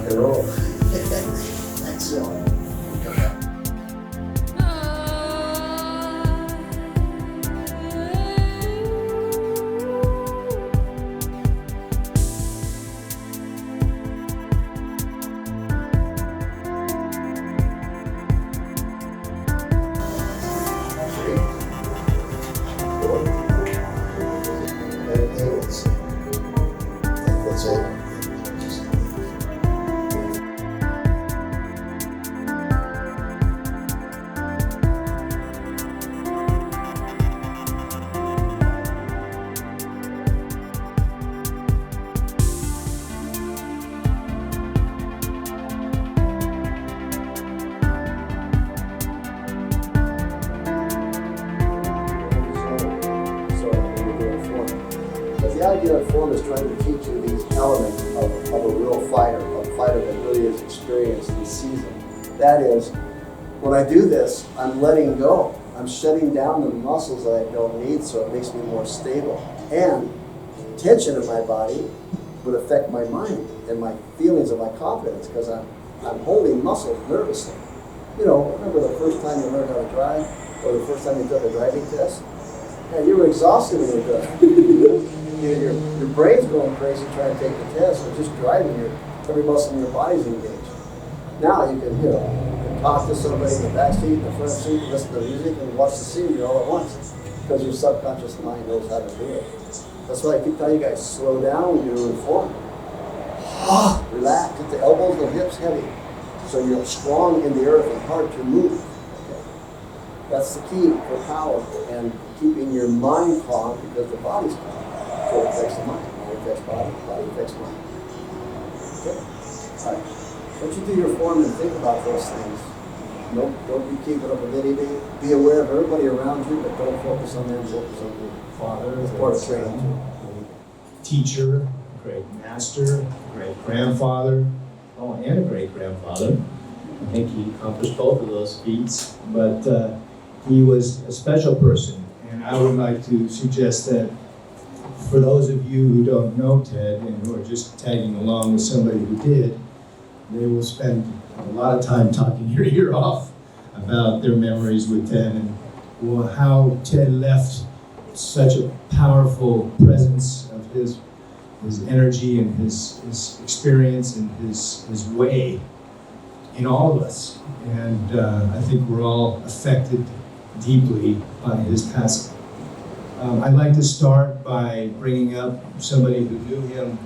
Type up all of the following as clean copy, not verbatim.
and roll. Thanks, Phil. The idea of form is trying to teach you these elements of a real fighter, a fighter that really is experienced and seasoned. That is, when I do this, I'm letting go. I'm shutting down the muscles that I don't need, so it makes me more stable. And tension in my body would affect my mind and my feelings and my confidence, because I'm holding muscles nervously. You know, remember the first time you learned how to drive, or the first time you took a driving test? Yeah, you were exhausted when you were done. Your brain's going crazy trying to take the test, and just driving, every muscle in your body's engaged. Now you can, you can talk to somebody in the back seat, in the front seat, listen to music, and watch the scenery all at once, because your subconscious mind knows how to do it. That's why I keep telling you guys, slow down when you're doing form. Relax, get the elbows and the hips heavy, so you're strong in the earth and hard to move. Okay. That's the key for power, and keeping your mind calm, because the body's calm. So it affects the mind affects body affects mind. Okay? All right. Once you do your form and think about those things, don't be keeping up with anything. Be aware of everybody around you, but don't focus on them, focus on you. Father, it's part of training. Teacher, great master, great grandfather, and a great grandfather. I think he accomplished both of those feats, but he was a special person. And I would like to suggest that for those of you who don't know Ted and who are just tagging along with somebody who did, they will spend a lot of time talking your ear off about their memories with Ted and how Ted left such a powerful presence of his energy and his experience and his way in all of us. And I think we're all affected deeply by his passing. I'd like to start by bringing up somebody who knew him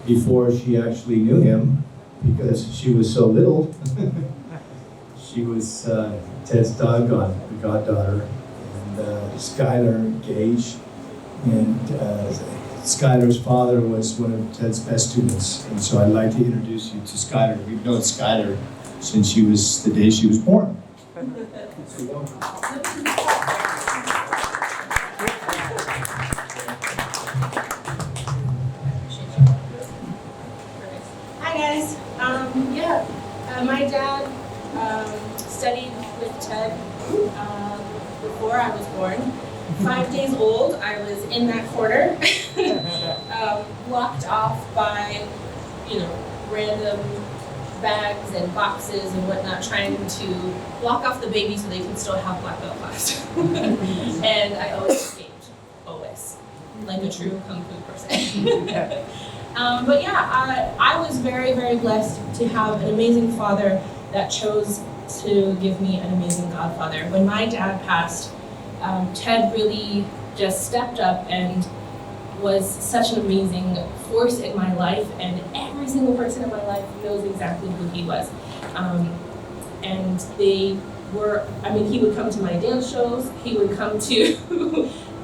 before she actually knew him, because she was so little. She was Ted's goddaughter, and Skylar Gage. And Skylar's father was one of Ted's best students. And so I'd like to introduce you to Skylar. We've known Skylar since the day she was born. My dad studied with Ted before I was born. 5 days old, I was in that corner, locked off by, random bags and boxes and whatnot, trying to block off the baby so they can still have black belt class. And I always escaped, always, like a true kung fu person. But yeah, I was very, very blessed to have an amazing father that chose to give me an amazing godfather. When my dad passed, Ted really just stepped up and was such an amazing force in my life, and every single person in my life knows exactly who he was. And they were, he would come to my dance shows, he would come to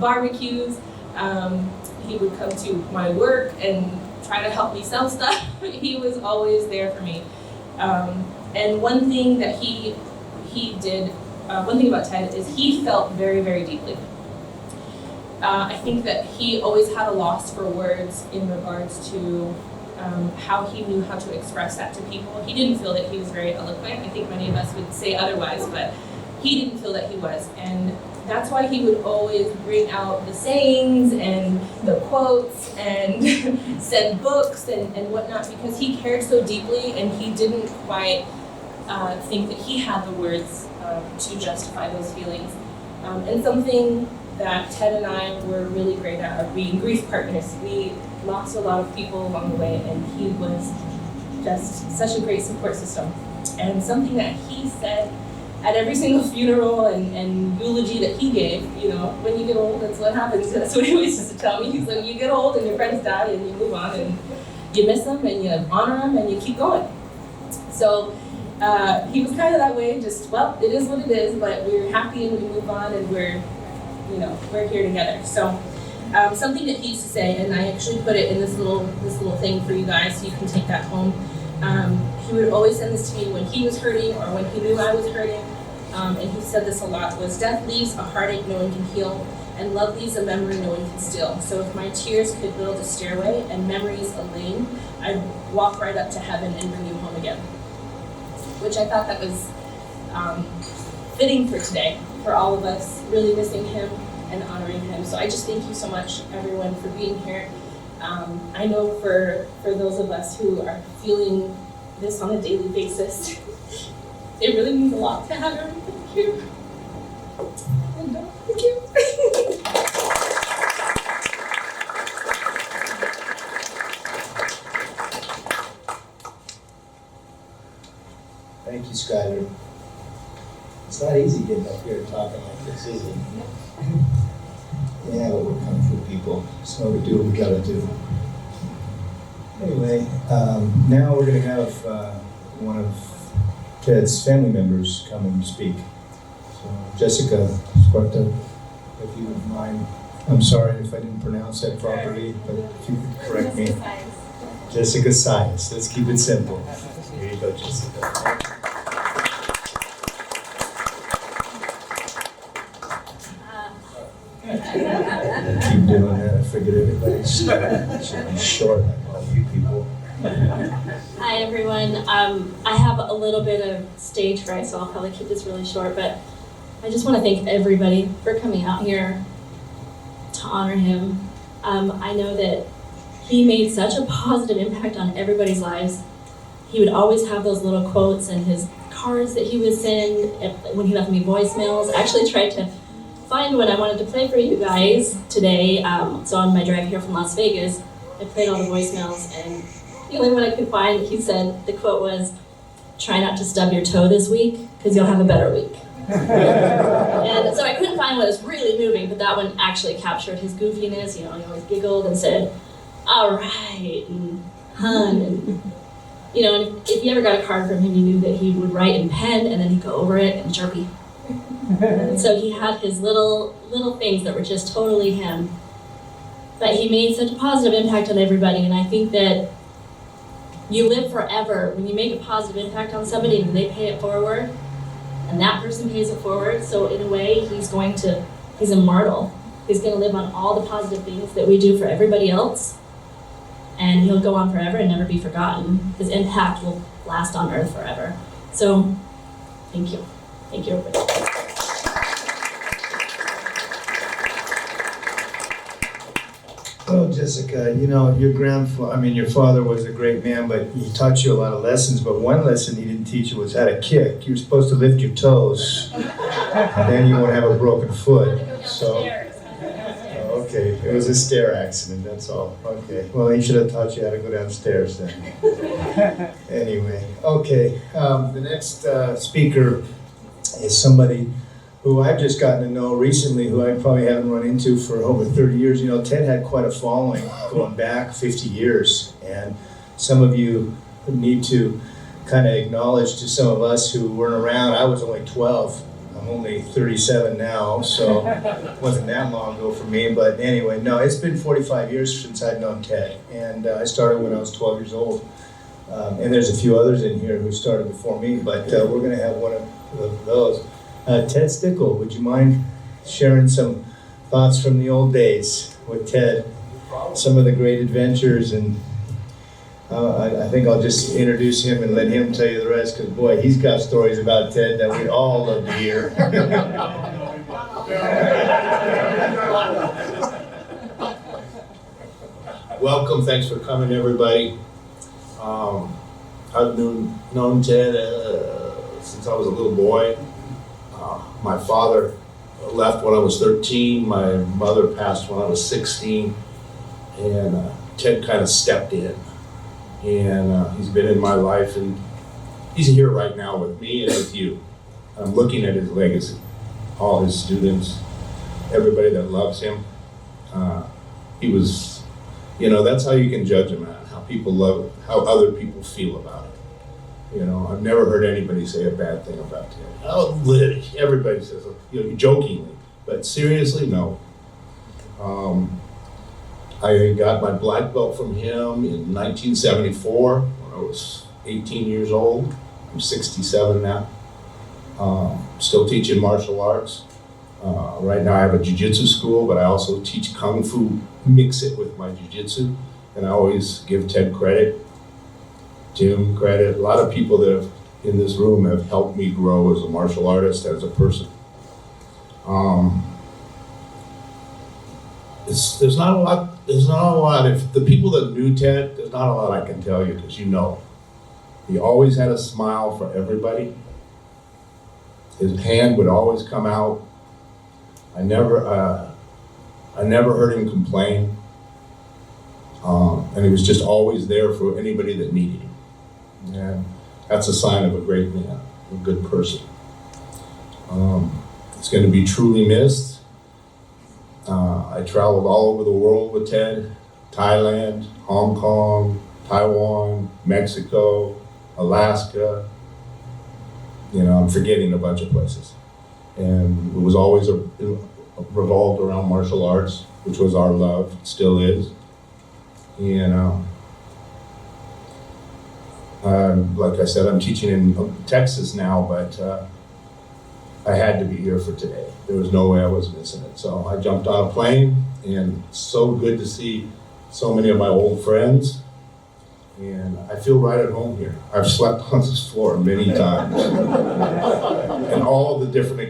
barbecues, he would come to my work and try to help me sell stuff. He was always there for me. And one thing that he did, one thing about Ted is he felt very, very deeply. I think that he always had a loss for words in regards to how he knew how to express that to people. He didn't feel that he was very eloquent. I think many of us would say otherwise, but he didn't feel that he was. And that's why he would always bring out the sayings and the quotes and send books and whatnot, because he cared so deeply and he didn't quite think that he had the words to justify those feelings. And something that Ted and I were really great at are being grief partners. We lost a lot of people along the way, and he was just such a great support system. And something that he said at every single funeral and eulogy that he gave, you know, when you get old, that's what happens. That's what he always used to tell me. He's like, you get old and your friends die and you move on and you miss them and you honor them and you keep going. So he was kind of that way, just, well, it is what it is, but we're happy and we move on and we're here together. So something that he used to say, and I actually put it in this little thing for you guys so you can take that home. He would always send this to me when he was hurting or when he knew I was hurting. And he said this a lot, was death leaves a heartache no one can heal, and love leaves a memory no one can steal. So if my tears could build a stairway and memories a lane, I'd walk right up to heaven and bring you home again. Which I thought that was fitting for today, for all of us really missing him and honoring him. So I just thank you so much, everyone, for being here. I know for those of us who are feeling this on a daily basis, it really means a lot to have everyone here. And thank you. Thank you, Skylar. It's not easy getting up here talking like this, is it? Yeah, but we're comfortable people, so we do what we gotta do. Anyway, now we're gonna have one of Ted's family members come and speak. So Jessica Sparta, if you would mind. I'm sorry if I didn't pronounce that properly, but if you could correct me. Jessica Sias. Let's keep it simple. Here you go, Jessica. Keep doing that. I figured everybody should be short like all you people. Hi everyone. I have a little bit of stage fright, so I'll probably keep this really short, but I just want to thank everybody for coming out here to honor him. I know that he made such a positive impact on everybody's lives. He would always have those little quotes and his cards that he would send when he left me voicemails. I actually tried to find one I wanted to play for you guys today. So on my drive here from Las Vegas, I played all the voicemails, and the only one I could find, he said, the quote was, "Try not to stub your toe this week, because you'll have a better week." And so I couldn't find one that was really moving, but that one actually captured his goofiness. You know, he always giggled and said, "All right," and "hun," and you know, and if you ever got a card from him, you knew that he would write in pen and then he'd go over it in Sharpie. And so he had his little things that were just totally him. But he made such a positive impact on everybody, and I think that you live forever when you make a positive impact on somebody and they pay it forward, and that person pays it forward. So in a way, he's immortal. He's going to live on all the positive things that we do for everybody else, and he'll go on forever and never be forgotten. His impact will last on earth forever. So thank you. Thank you, everybody. Well, Jessica, you know, your father was a great man, but he taught you a lot of lessons, but one lesson he didn't teach you was how to kick. You're supposed to lift your toes, and then you won't have a broken foot. So, okay, it was a stair accident, that's all. Okay, well, he should have taught you how to go downstairs then. Anyway, okay, the next speaker is somebody who I've just gotten to know recently, who I probably haven't run into for over 30 years. You know, Ted had quite a following going back 50 years, and some of you need to kind of acknowledge to some of us who weren't around. I was only 12. I'm only 37 now, so it wasn't that long ago for me. But anyway, no, it's been 45 years since I've known Ted, and I started when I was 12 years old. And there's a few others in here who started before me, but we're going to have one of those. Ted Stickle, would you mind sharing some thoughts from the old days with Ted? Some of the great adventures and I think I'll just introduce him and let him tell you the rest, because boy, he's got stories about Ted that we'd all love to hear. Welcome, thanks for coming, everybody. I've known Ted since I was a little boy. My father left when I was 13, my mother passed when I was 16, and Ted kind of stepped in. And he's been in my life, and he's here right now with me and with you. I'm looking at his legacy, all his students, everybody that loves him. He was, that's how you can judge a man, how people love, how other people feel about it. I've never heard anybody say a bad thing about Ted. Oh, literally, everybody says, jokingly, but seriously, no. I got my black belt from him in 1974 when I was 18 years old. I'm 67 now. Still teaching martial arts. Right now I have a jiu-jitsu school, but I also teach kung fu, mix it with my jiu-jitsu, and I always give Ted credit, Jim credit. A lot of people that have in this room have helped me grow as a martial artist, as a person. There's not a lot. If the people that knew Ted, there's not a lot I can tell you, because he always had a smile for everybody. His hand would always come out. I never heard him complain, and he was just always there for anybody that needed him. And that's a sign of a great man, a good person. It's going to be truly missed. I traveled all over the world with Ted: Thailand, Hong Kong, Taiwan, Mexico, Alaska. I'm forgetting a bunch of places. And it was always revolved around martial arts, which was our love, still is. And like I said, I'm teaching in Texas now, but I had to be here for today. There was no way I was missing it. So I jumped on a plane, and so good to see so many of my old friends. And I feel right at home here. I've slept on this floor many times. And all the different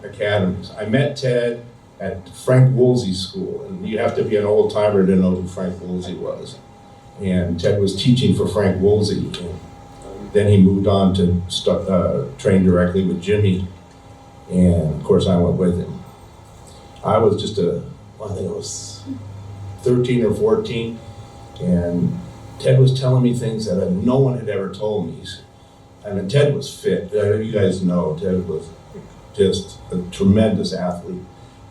academies. I met Ted at Frank Woolsey's school, and you have to be an old timer to know who Frank Woolsey was. And Ted was teaching for Frank Woolsey, and then he moved on to train directly with Jimmy. And of course I went with him. I was just I think I was 13 or 14, and Ted was telling me things that no one had ever told me. And Ted was fit. You guys know Ted was just a tremendous athlete.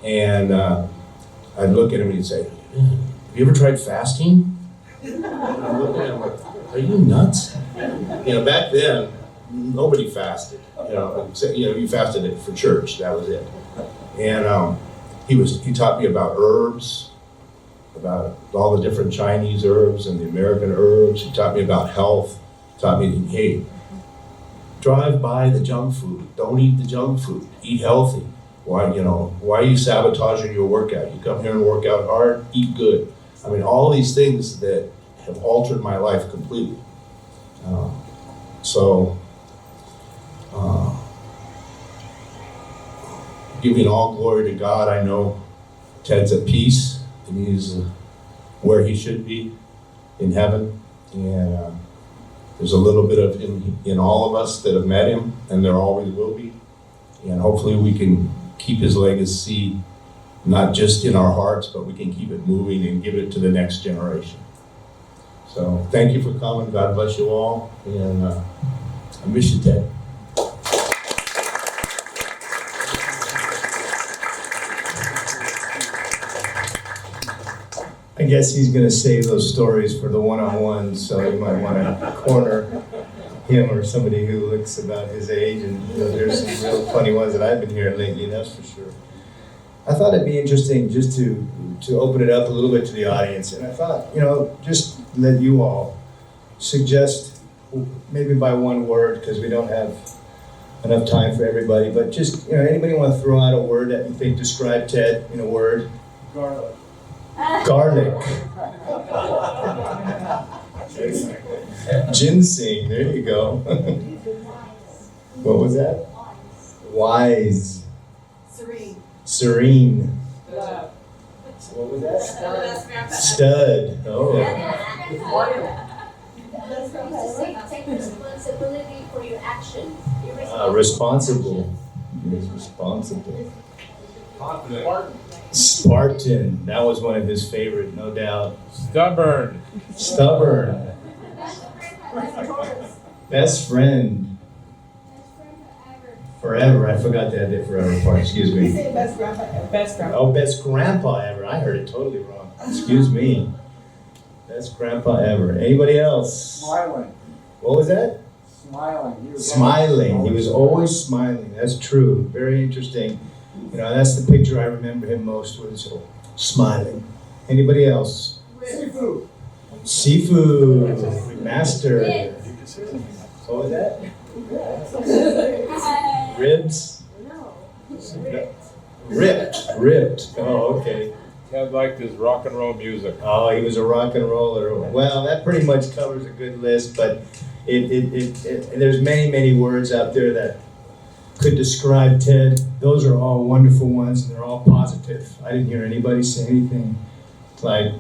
And I'd look at him and he'd say, "Have you ever tried fasting?" And I'm looking at him like, "Are you nuts?" Back then, nobody fasted. You fasted it for church. That was it. And he taught me about herbs, about all the different Chinese herbs and the American herbs. He taught me about health. Taught me, hey, drive by the junk food. Don't eat the junk food. Eat healthy. Why are you sabotaging your workout? You come here and work out hard, eat good. I mean, all these things that have altered my life completely. Giving all glory to God, I know Ted's at peace, and he's where he should be, in heaven. And there's a little bit of him in all of us that have met him, and there always will be. And hopefully we can keep his legacy not just in our hearts, but we can keep it moving and give it to the next generation. So thank you for coming. God bless you all. And I miss you, Ted. I guess he's going to save those stories for the one-on-ones, so you might want to corner him or somebody who looks about his age. And there's some real funny ones that I've been hearing lately, that's for sure. I thought it'd be interesting just to open it up a little bit to the audience. And I thought, just let you all suggest, maybe by one word, because we don't have enough time for everybody, but just, anybody want to throw out a word that you think describe Ted in a word? Garlic. Garlic. Ginseng, there you go. What was that? Wise. Serene. What was that? Stud. Oh. Take responsibility for your actions. Responsible. Responsible. Spartan. That was one of his favorite, no doubt. Stubborn. Stubborn. Best friend. Forever. I forgot to add that forever part. Excuse me. Best grandpa ever. Best grandpa. Oh, best grandpa ever. I heard it totally wrong. Excuse me. Best grandpa ever. Anybody else? Smiling. What was that? Smiling. Smiling. He was always smiling. That's true. Very interesting. You know, that's the picture I remember him most was smiling. Anybody else? Sifu. Sifu. Master. What was that? Ribs? Ripped. Oh, okay. Ted liked his rock and roll music. Oh, he was a rock and roller. Well, that pretty much covers a good list, but there's many words out there that could describe Ted. Those are all wonderful ones, and they're all positive. I didn't hear anybody say anything like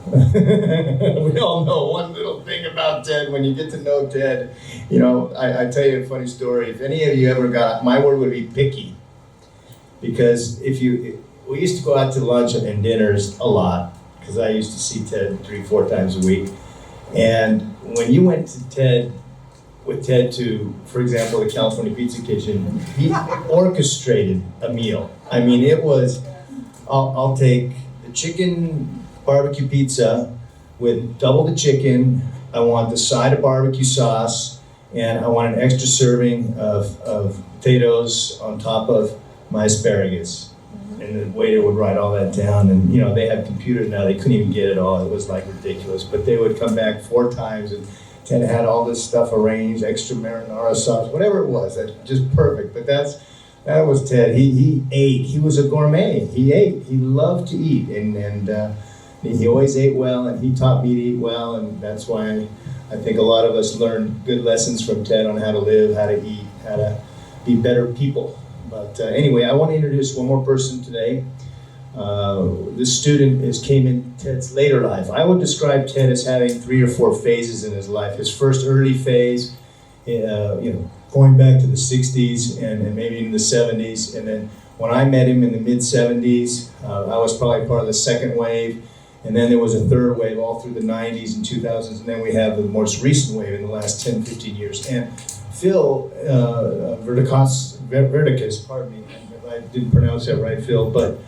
we all know one little thing about Ted. When you get to know Ted, you know, I tell you a funny story. If any of you ever got, my word would be picky, because we used to go out to lunch and dinners a lot, because I used to see Ted 3-4 times a week. And when you went with Ted to, for example, the California Pizza Kitchen, he orchestrated a meal. I mean, it was, I'll take the chicken barbecue pizza with double the chicken. I want the side of barbecue sauce, and I want an extra serving of potatoes on top of my asparagus. And the waiter would write all that down, and you know, they have computers now, they couldn't even get it all. It was like ridiculous. But they would come back 4 times, and Ted had all this stuff arranged, extra marinara sauce, whatever it was, that's just perfect. But that was Ted. He ate. He was a gourmet. He ate. He loved to eat, and he always ate well, and he taught me to eat well, and that's why I think a lot of us learn good lessons from Ted on how to live, how to eat, how to be better people. But anyway, I want to introduce one more person today. This student came in Ted's later life. I would describe Ted as having 3 or 4 phases in his life. His first early phase, going back to the 60s and maybe in the 70s. And then when I met him in the mid-70s, I was probably part of the second wave. And then there was a third wave all through the 90s and 2000s. And then we have the most recent wave in the last 10, 15 years. And Phil Verdicus, pardon me if I didn't pronounce that right, Phil, but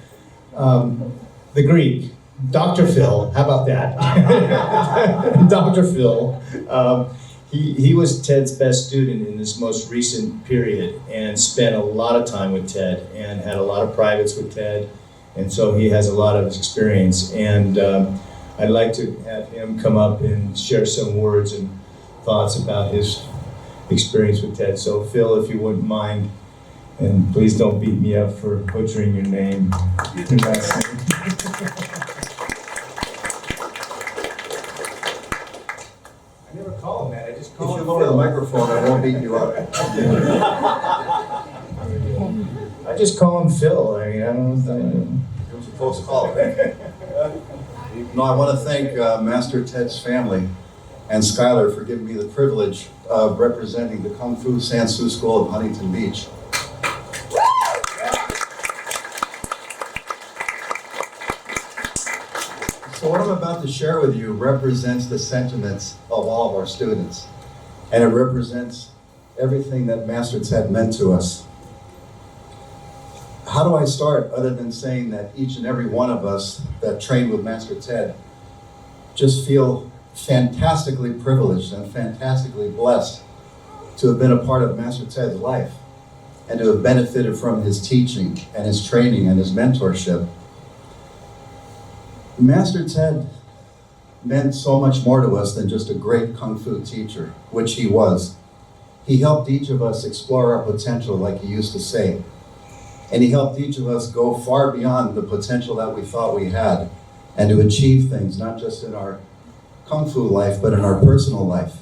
the Greek, Dr. Phil, how about that? Dr. Phil, he was Ted's best student in this most recent period and spent a lot of time with Ted and had a lot of privates with Ted, and so he has a lot of experience. And I'd like to have him come up and share some words and thoughts about his experience with Ted. So Phil, if you wouldn't mind, and please don't beat me up for butchering your name. Your last name. I never call him that. I just call him. If you lower the microphone, I won't beat you up. I just call him Phil. I mean, I don't know. It was a close call. No, I want to thank Master Ted's family and Skylar for giving me the privilege of representing the Kung Fu Sansu School of Huntington Beach. So what I'm about to share with you represents the sentiments of all of our students. And it represents everything that Master Ted meant to us. How do I start other than saying that each and every one of us that trained with Master Ted just feel fantastically privileged and fantastically blessed to have been a part of Master Ted's life and to have benefited from his teaching and his training and his mentorship. Master Ted meant so much more to us than just a great Kung Fu teacher, which he was. He helped each of us explore our potential, like he used to say. And he helped each of us go far beyond the potential that we thought we had and to achieve things, not just in our Kung Fu life, but in our personal life.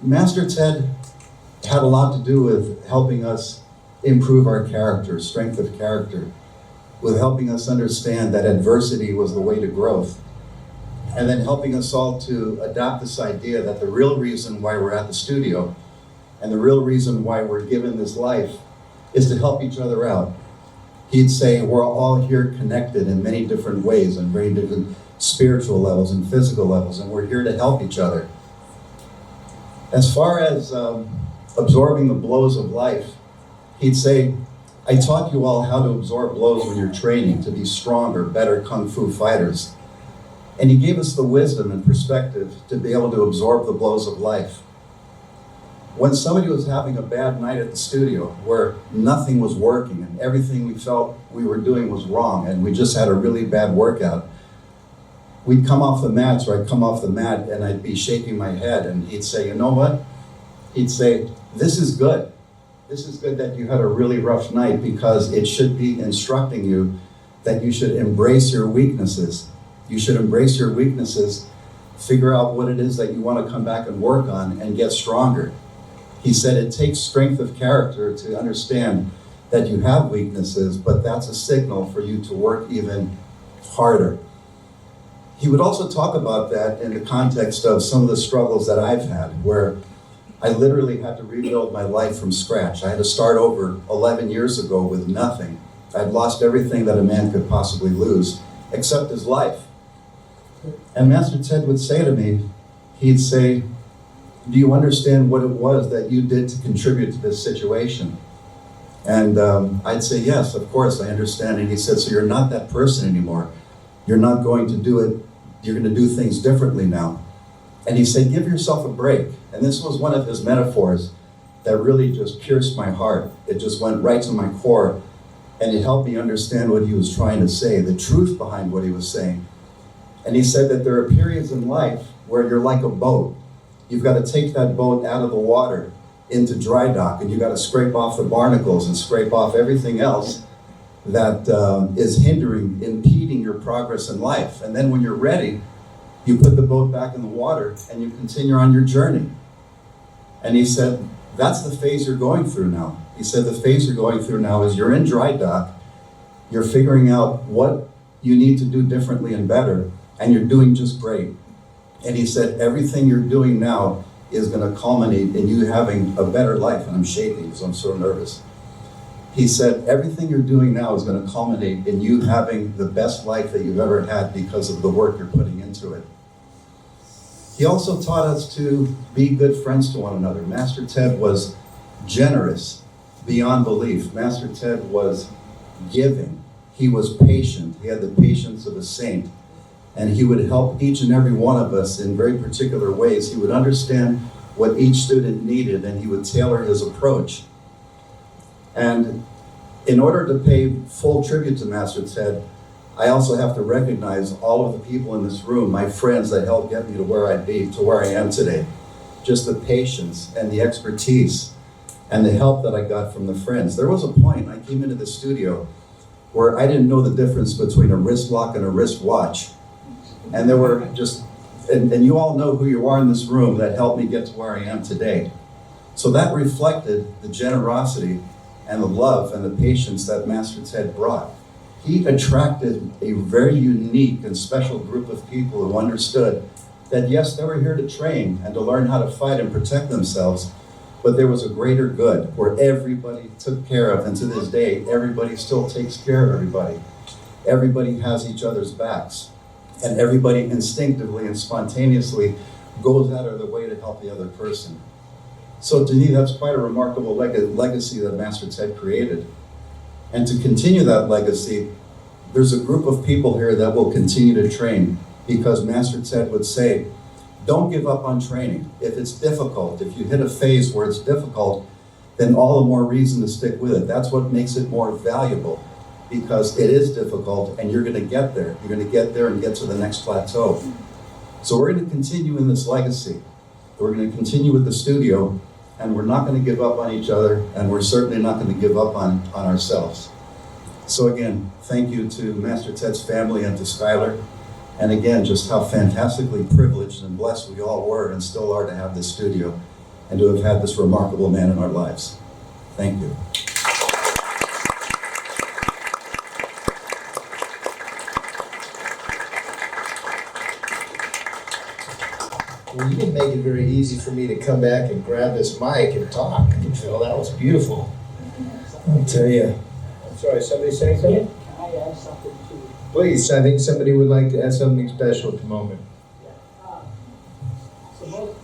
Master Ted had a lot to do with helping us improve our character, strength of character, with helping us understand that adversity was the way to growth, and then helping us all to adopt this idea that the real reason why we're at the studio and the real reason why we're given this life is to help each other out. He'd say we're all here connected in many different ways, and very different spiritual levels and physical levels, and we're here to help each other. As far as absorbing the blows of life, he'd say, I taught you all how to absorb blows when you're training to be stronger, better Kung Fu fighters. And he gave us the wisdom and perspective to be able to absorb the blows of life. When somebody was having a bad night at the studio where nothing was working and everything we felt we were doing was wrong and we just had a really bad workout, we'd come off the mats, or I'd come off the mat and I'd be shaking my head, and he'd say, you know what? He'd say, this is good. This is good that you had a really rough night, because it should be instructing you that you should embrace your weaknesses. You should embrace your weaknesses, figure out what it is that you want to come back and work on and get stronger. He said it takes strength of character to understand that you have weaknesses, but that's a signal for you to work even harder. He would also talk about that in the context of some of the struggles that I've had, where I literally had to rebuild my life from scratch. I had to start over 11 years ago with nothing. I'd lost everything that a man could possibly lose, except his life. And Master Ted would say to me, he'd say, do you understand what it was that you did to contribute to this situation? And I'd say, yes, of course, I understand. And he said, so you're not that person anymore. You're not going to do it. You're going to do things differently now. And he said, give yourself a break. And this was one of his metaphors that really just pierced my heart. It just went right to my core. And it helped me understand what he was trying to say, the truth behind what he was saying. And he said that there are periods in life where you're like a boat. You've got to take that boat out of the water into dry dock, and you've got to scrape off the barnacles and scrape off everything else that is impeding your progress in life. And then when you're ready, you put the boat back in the water and you continue on your journey. And he said, that's the phase you're going through now. He said, the phase you're going through now is you're in dry dock, you're figuring out what you need to do differently and better, and you're doing just great. And he said, everything you're doing now is going to culminate in you having a better life. And I'm shaking because I'm so nervous. He said, everything you're doing now is going to culminate in you having the best life that you've ever had because of the work you're putting into it. He also taught us to be good friends to one another. Master Ted was generous beyond belief. Master Ted was giving. He was patient. He had the patience of a saint. And he would help each and every one of us in very particular ways. He would understand what each student needed, and he would tailor his approach. And in order to pay full tribute to Master Ted, I also have to recognize all of the people in this room, my friends that helped get me to where I am today. Just the patience and the expertise and the help that I got from the friends. There was a point I came into the studio where I didn't know the difference between a wrist lock and a wrist watch. And there were just, and you all know who you are in this room that helped me get to where I am today. So that reflected the generosity and the love and the patience that Master Ted brought. He attracted a very unique and special group of people who understood that yes, they were here to train and to learn how to fight and protect themselves, but there was a greater good where everybody took care of, and to this day, everybody still takes care of everybody. Everybody has each other's backs, and everybody instinctively and spontaneously goes out of their way to help the other person. So to me, that's quite a remarkable legacy that Master Ted created. And to continue that legacy, there's a group of people here that will continue to train, because Master Ted would say, don't give up on training. If it's difficult, if you hit a phase where it's difficult, then all the more reason to stick with it. That's what makes it more valuable, because it is difficult and you're going to get there. You're going to get there and get to the next plateau. So we're going to continue in this legacy. We're going to continue with the studio, and we're not going to give up on each other, and we're certainly not going to give up on ourselves. So again, thank you to Master Ted's family and to Skylar. And again, just how fantastically privileged and blessed we all were and still are to have this studio and to have had this remarkable man in our lives. Thank you. Well, you didn't make it very easy for me to come back and grab this mic and talk, Phil. That was beautiful. I'll tell you. I'm sorry, somebody saying something? Can I add something to? Please, I think somebody would like to add something special at the moment. So most,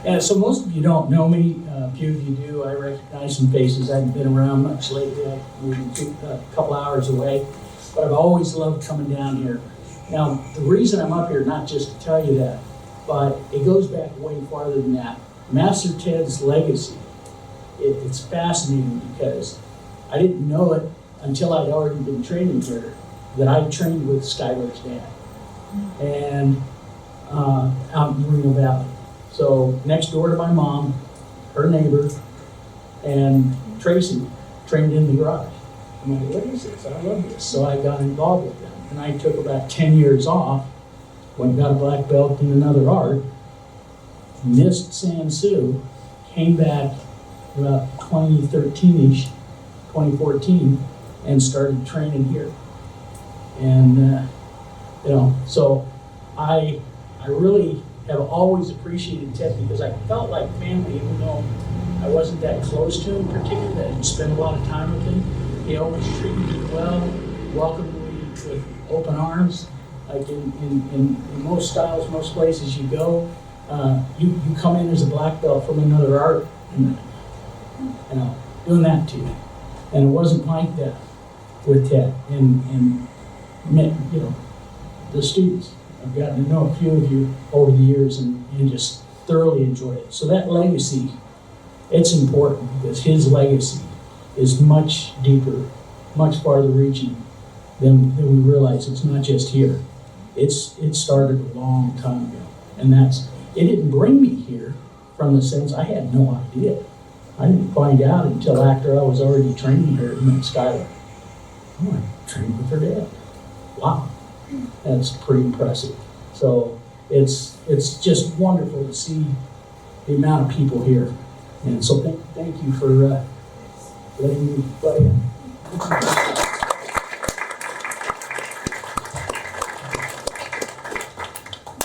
yeah, so most of you don't know me. A few of you do. I recognize some faces. I haven't been around much lately. I moved a couple hours away. But I've always loved coming down here. Now, the reason I'm up here, not just to tell you that, but it goes back way farther than that. Master Ted's legacy, it's fascinating because I didn't know it until I'd already been training here, that I trained with Skylar's dad and out in Moreno Valley. So next door to my mom, her neighbor, and Tracy trained in the garage. I'm like, what is this? I love this. So I got involved with them. And I took about 10 years off, went and got a black belt in another art, missed Sansu, came back about 2013-ish, 2014, and started training here. And, so I really have always appreciated Ted because I felt like family, even though I wasn't that close to him particularly, I didn't spend a lot of time with him. He always treated me well, welcomed me with open arms. Like in most styles, most places you go, you come in as a black belt from another art, and doing that to you. And it wasn't like that with Ted and the students. I've gotten to know a few of you over the years and just thoroughly enjoyed it. So that legacy, it's important because his legacy is much deeper, much farther reaching than we realize. It's not just here. It started a long time ago. And it didn't bring me here from the sense I had no idea. I didn't find out until after I was already training here at Skylar. Oh, I trained with her dad. Wow. That's pretty impressive. So it's just wonderful to see the amount of people here. And so thank you for letting me play in.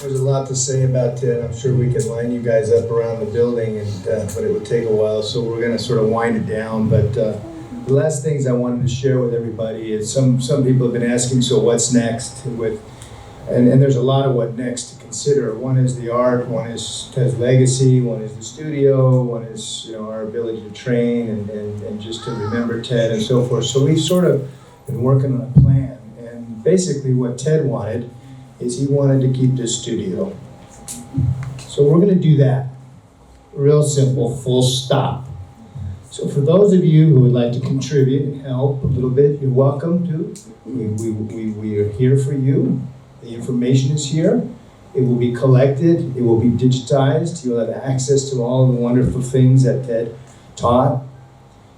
There's a lot to say about Ted. I'm sure we can line you guys up around the building, but it would take a while, so we're going to sort of wind it down. But the last things I wanted to share with everybody is some people have been asking, so what's next? And there's a lot of what next to consider. One is the art, one is Ted's legacy, one is the studio, one is our ability to train and just to remember Ted and so forth. So we've sort of been working on a plan. And basically what Ted wanted is he wanted to keep this studio. So we're going to do that. Real simple, full stop. So for those of you who would like to contribute and help a little bit, you're welcome to. We are here for you. The information is here. It will be collected. It will be digitized. You'll have access to all the wonderful things that Ted taught.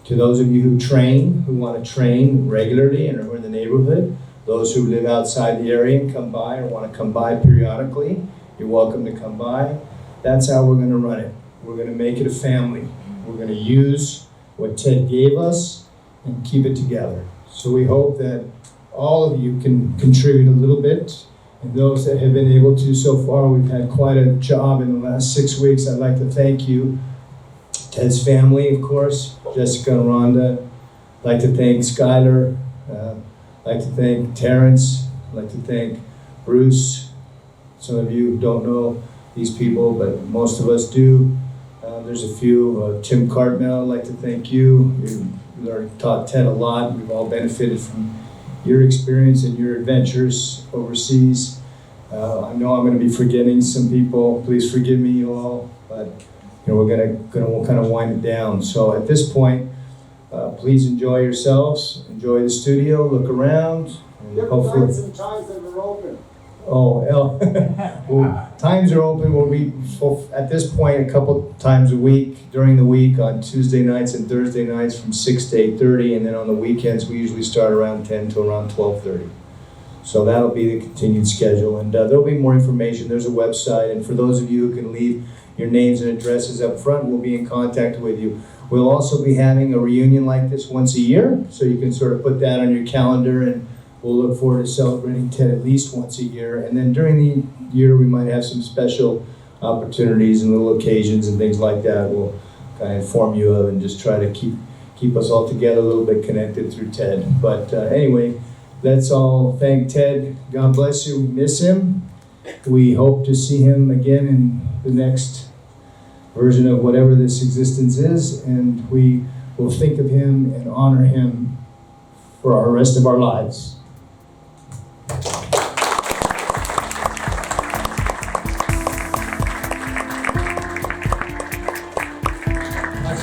To those of you who train, who want to train regularly and are in the neighborhood, those who live outside the area and come by or want to come by periodically, you're welcome to come by. That's how we're going to run it. We're going to make it a family. We're going to use what Ted gave us and keep it together. So we hope that all of you can contribute a little bit. And those that have been able to so far, we've had quite a job in the last 6 weeks. I'd like to thank you. Ted's family, of course, Jessica and Rhonda. I'd like to thank Skylar. I'd like to thank Terrence. I'd like to thank Bruce. Some of you don't know these people, but most of us do. There's a few. Tim Cartmel, I'd like to thank you. You taught Ted a lot. We've all benefited from your experience and your adventures overseas. I know I'm going to be forgetting some people. Please forgive me, you all. But we're going to kind of wind it down. So at this point, please enjoy yourselves. Enjoy the studio. Look around. And hopefully, nights and times that we're open. Well, times are open. We'll be, at this point, a couple times a week during the week on Tuesday nights and Thursday nights from 6 to 8:30, and then on the weekends, we usually start around 10 to around 12:30. So that'll be the continued schedule, and there'll be more information. There's a website, and for those of you who can leave your names and addresses up front, we'll be in contact with you. We'll also be having a reunion like this once a year, so you can sort of put that on your calendar, and we'll look forward to celebrating Ted at least once a year. And then during the year, we might have some special opportunities and little occasions and things like that we'll kind of inform you of, and just try to keep us all together, a little bit connected through Ted. But anyway, let's all thank Ted. God bless you. We miss him. We hope to see him again in the next version of whatever this existence is, and we will think of him and honor him for our rest of our lives.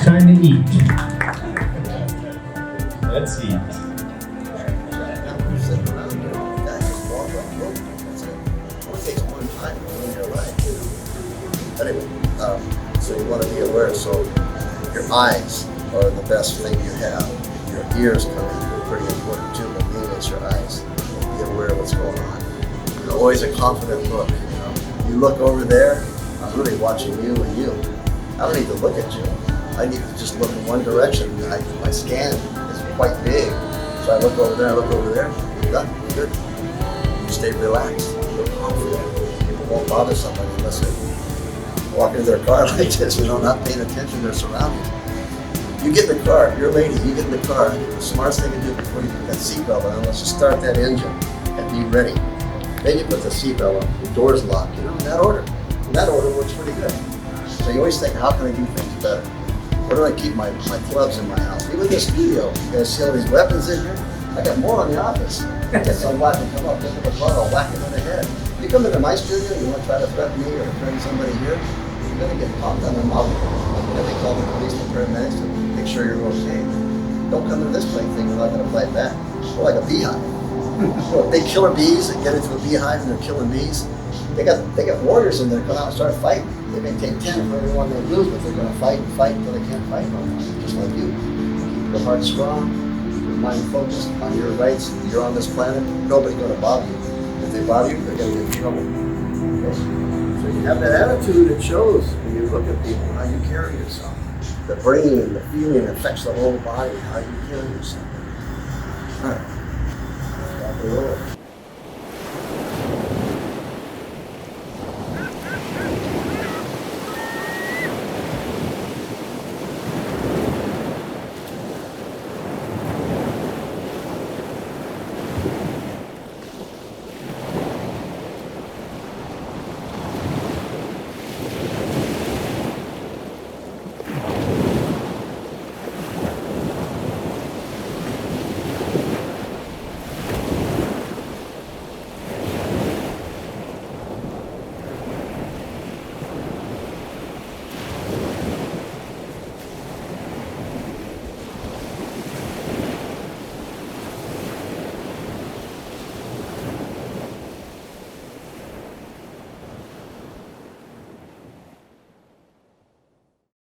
Time to eat. Let's eat. Sitting around here, guys just walk like rope. That's it. It only takes one time to live your life. Anyway, so you want to be aware. So your eyes are the best thing you have. Your ears come in pretty important too, but mainly it's your eyes. Be aware of what's going on. And always a confident look. You look over there, I'm really watching you and you. I don't need to look at you. I need to just look in one direction. My scan is quite big. So I look over there, done, good. You stay relaxed, you're confident. People won't bother somebody unless they walk into their car like this, not paying attention to their surroundings. You get in the car, you're a lady, you get in the car, the smartest thing to do before you put that seatbelt on, let's just start that engine and be ready. Then you put the seatbelt on, the door's locked, in that order. And that order works pretty good. So you always think, how can I do things better? Where do I keep my clubs in my house? Even this studio, you guys see all these weapons in here? I got more on the office. I get somebody to come up into the car, I'll whack him in the head. You come into my studio, you want to try to threaten me or threaten somebody here, you're going to get popped on the mouth. And they call the police and paramedics to make sure you're okay. Don't come into this plane thing, you're not going to fight back. We're like a beehive. Big killer bees that get into a beehive and they're killing bees. They got warriors in there come out and start fighting. They may take 10 for every one they lose, but they're going to fight and fight until they can't fight no more, just like you. Keep your heart strong, keep your mind focused on your rights. You're on this planet, nobody's going to bother you. If they bother you, they're going to get in trouble. Okay? So you have that attitude, it shows when you look at people, how you carry yourself. The brain and the feeling affects the whole body, how you carry yourself. All right. Stop the roll.